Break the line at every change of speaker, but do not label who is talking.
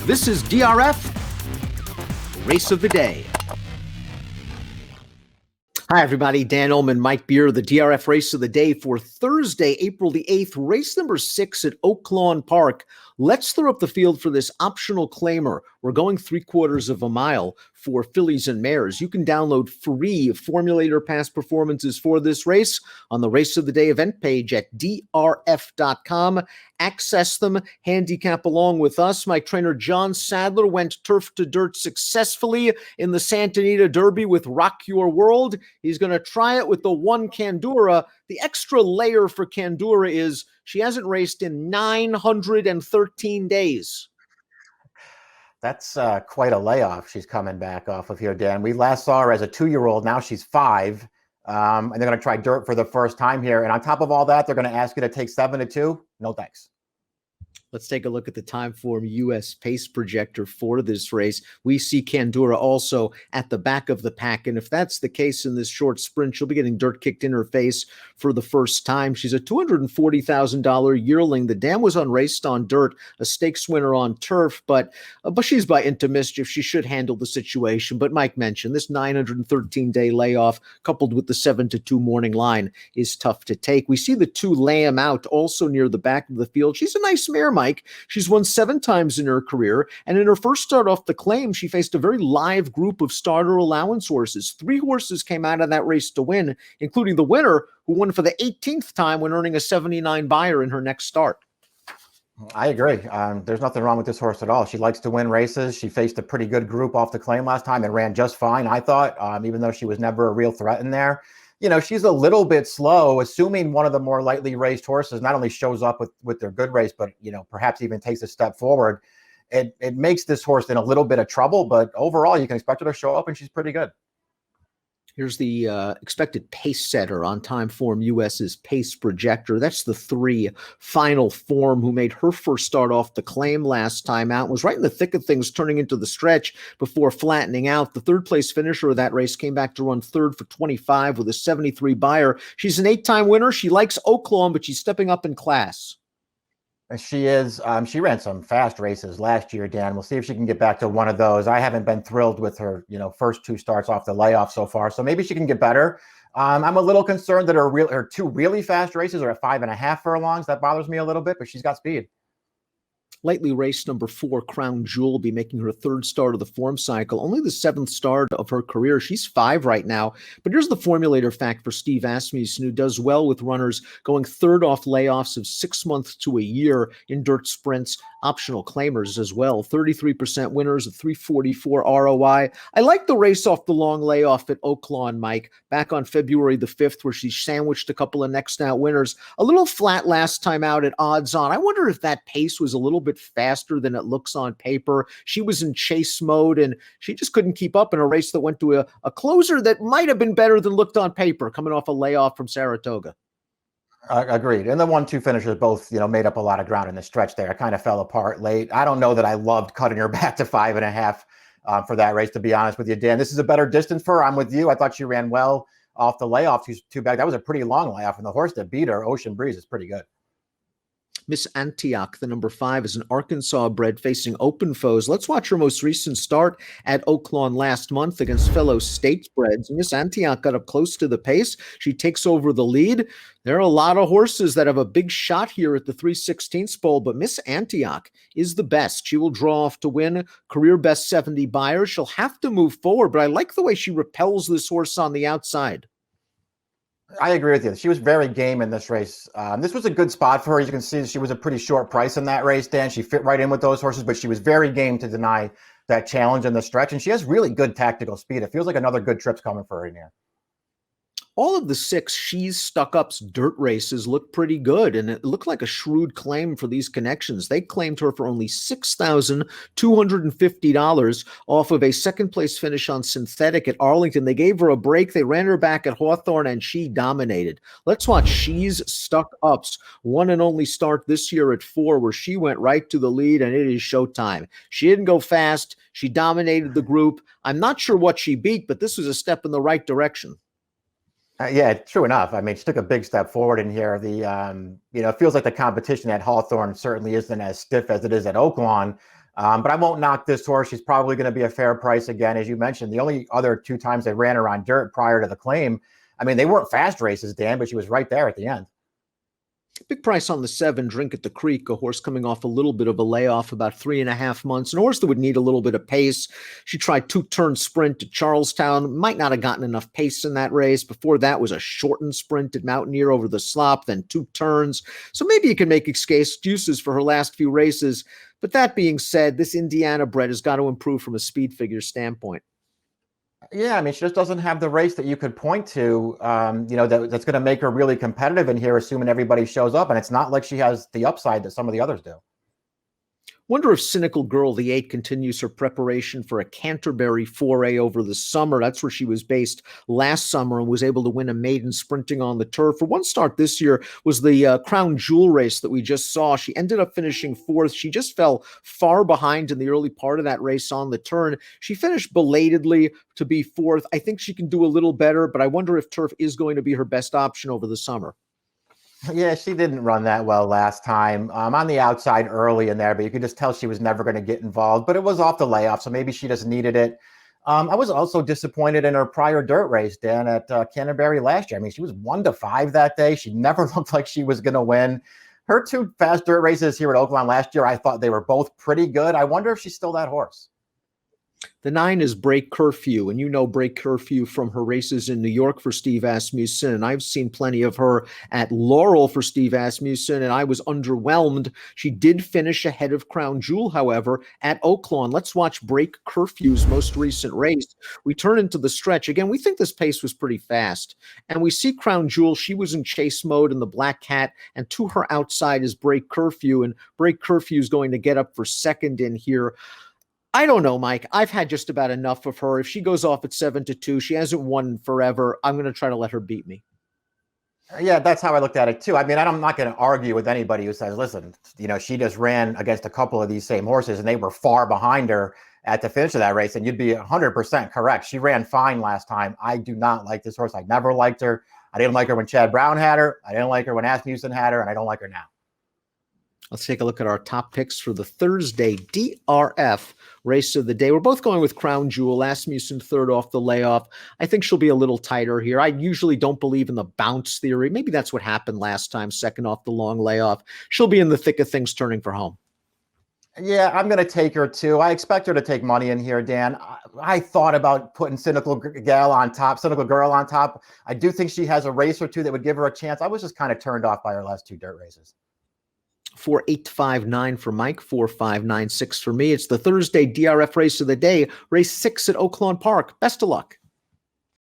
This is DRF Race of the Day. Hi, everybody. Dan Illman, Mike Beer, the DRF Race of the Day for Thursday, April the 8th, race number 6 at Oaklawn Park. Let's throw up the field for this optional claimer. We're going 3/4 of a mile for fillies and mares. You can download free formulator past performances for this race on the Race of the Day event page at drf.com. Access them, handicap along with us. My trainer John Sadler went turf to dirt successfully in the Santa Anita Derby with Rock Your World. He's going to try it with the one Candora. The extra layer for Candora is she hasn't raced in 913 days.
That's quite a layoff she's coming back off of here, Dan. We last saw her as a 2-year-old. Now she's 5. And they're going to try dirt for the first time here. And on top of all that, they're going to ask you to take 7-2. No thanks.
Let's take a look at the Timeform US pace projector for this race. We see Candora also at the back of the pack. And if that's the case in this short sprint, she'll be getting dirt kicked in her face for the first time. She's a $240,000 yearling. The dam was unraced on dirt, a stakes winner on turf, but she's by into mischief. She should handle the situation. But Mike mentioned this 913-day layoff coupled with the 7-2 morning line is tough to take. We see the 2 Lamb out also near the back of the field. She's a nice mare, Mike. She's won 7 times in her career, and in her first start off the claim, she faced a very live group of starter allowance horses. 3 horses came out of that race to win, including the winner, who won for the 18th time when earning a 79 buyer in her next start.
I agree. There's nothing wrong with this horse at all. She likes to win races. She faced a pretty good group off the claim last time and ran just fine, I thought, even though she was never a real threat in there. You know, she's a little bit slow, assuming one of the more lightly raced horses not only shows up with their good race, but, you know, perhaps even takes a step forward. It makes this horse in a little bit of trouble, but overall you can expect her to show up and she's pretty good.
Here's the expected pace setter on Timeform US's pace projector. That's the 3 Final Form, who made her first start off the claim last time out, was right in the thick of things turning into the stretch before flattening out. The 3rd place finisher of that race came back to run 3rd for 25 with a 73 buyer. She's an 8-time winner. She likes Oaklawn, but she's stepping up in class.
She is. She ran some fast races last year, Dan. We'll see if she can get back to one of those. I haven't been thrilled with her, first 2 starts off the layoff so far. So maybe she can get better. I'm a little concerned that her 2 really fast races are at 5.5 furlongs. That bothers me a little bit, but she's got speed.
Lightly raced number 4, Crown Jewel, will be making her 3rd start of the form cycle, only the 7th start of her career. She's 5 right now. But here's the formulator fact for Steve Asmussen, who does well with runners going 3rd off layoffs of 6 months to a year in dirt sprints, optional claimers as well. 33% winners, a 344 ROI. I like the race off the long layoff at Oaklawn, Mike, back on February the 5th, where she sandwiched a couple of next out winners. A little flat last time out at odds on. I wonder if that pace was a little bit faster than it looks on paper. She was in chase mode and she just couldn't keep up in a race that went to a closer that might have been better than looked on paper, coming off a layoff from Saratoga.
Agreed. And the 1-2 finishers both, made up a lot of ground in the stretch there. It kind of fell apart late. I don't know that I loved cutting her back to 5.5 for that race, to be honest with you, Dan. This is a better distance for her. I'm with you. I thought she ran well off the layoff. She's too bad. That was a pretty long layoff, and the horse that beat her, Ocean Breeze, is pretty good.
Miss Antioch, the number 5, is an Arkansas bred facing open foes. Let's watch her most recent start at Oaklawn last month against fellow statesbreds. Miss Antioch got up close to the pace. She takes over the lead. There are a lot of horses that have a big shot here at the 3/16 pole, but Miss Antioch is the best. She will draw off to win, career best 70 buyers. She'll have to move forward, but I like the way she repels this horse on the outside.
I agree with you. She was very game in this race. This was a good spot for her. You can see she was a pretty short price in that race, Dan. She fit right in with those horses, but she was very game to deny that challenge in the stretch. And she has really good tactical speed. It feels like another good trip's coming for her in here.
All of the 6 She's Stuck Up's dirt races look pretty good, and it looked like a shrewd claim for these connections. They claimed her for only $6,250 off of a second-place finish on synthetic at Arlington. They gave her a break. They ran her back at Hawthorne, and she dominated. Let's watch She's Stuck Up's one and only start this year at 4, where she went right to the lead, and it is showtime. She didn't go fast. She dominated the group. I'm not sure what she beat, but this was a step in the right direction.
Yeah, true enough. I mean, she took a big step forward in here. It feels like the competition at Hawthorne certainly isn't as stiff as it is at Oaklawn. But I won't knock this horse. She's probably going to be a fair price again. As you mentioned, the only other 2 times they ran her on dirt prior to the claim, I mean, they weren't fast races, Dan, but she was right there at the end.
Big price on the 7, Drink at the Creek, a horse coming off a little bit of a layoff, about 3.5 months, an horse that would need a little bit of pace. She tried 2-turn sprint at Charlestown, might not have gotten enough pace in that race. Before that was a shortened sprint at Mountaineer over the slop, then 2 turns. So maybe you can make excuses for her last few races. But that being said, this Indiana bred has got to improve from a speed figure standpoint.
Yeah, I mean, she just doesn't have the race that you could point to, that's going to make her really competitive in here, assuming everybody shows up. And it's not like she has the upside that some of the others do.
Wonder if Cynical Girl, the 8, continues her preparation for a Canterbury foray over the summer. That's where she was based last summer and was able to win a maiden sprinting on the turf. For one start this year was the Crown Jewel race that we just saw. She ended up finishing 4th. She just fell far behind in the early part of that race on the turn. She finished belatedly to be 4th. I think she can do a little better, but I wonder if turf is going to be her best option over the summer.
Yeah, she didn't run that well last time. On the outside early in there, but you could just tell she was never going to get involved. But it was off the layoff, so maybe she just needed it. I was also disappointed in her prior dirt race, Dan, at Canterbury last year. I mean, she was 1-5 that day. She never looked like she was going to win. Her 2 fast dirt races here at Oaklawn last year, I thought they were both pretty good. I wonder if she's still that horse.
The 9 is Break Curfew, and you know Break Curfew from her races in New York for Steve Asmussen, and I've seen plenty of her at Laurel for Steve Asmussen, and I was underwhelmed. She did finish ahead of Crown Jewel, however, at Oaklawn. Let's watch Break Curfew's most recent race. We turn into the stretch. Again, we think this pace was pretty fast, and we see Crown Jewel. She was in chase mode in the Black Cat, and to her outside is Break Curfew, and Break Curfew is going to get up for second in here. I don't know, Mike. I've had just about enough of her. If she goes off at 7-2, she hasn't won forever. I'm going to try to let her beat me.
Yeah, that's how I looked at it too. I mean, I'm not going to argue with anybody who says, listen, she just ran against a couple of these same horses and they were far behind her at the finish of that race. And you'd be 100% correct. She ran fine last time. I do not like this horse. I never liked her. I didn't like her when Chad Brown had her. I didn't like her when Asmussen had her, and I don't like her now.
Let's take a look at our top picks for the Thursday DRF race of the day. We're both going with Crown Jewel. Asmussen 3rd off the layoff. I think she'll be a little tighter here. I usually don't believe in the bounce theory. Maybe that's what happened last time, 2nd off the long layoff. She'll be in the thick of things turning for home.
Yeah, I'm going to take her too. I expect her to take money in here, Dan. I thought about putting Cynical Girl on top. I do think she has a race or 2 that would give her a chance. I was just kind of turned off by her last 2 dirt races.
4,859 for Mike, 4,596 for me. It's the Thursday DRF race of the day, race 6 at Oaklawn Park. Best of luck.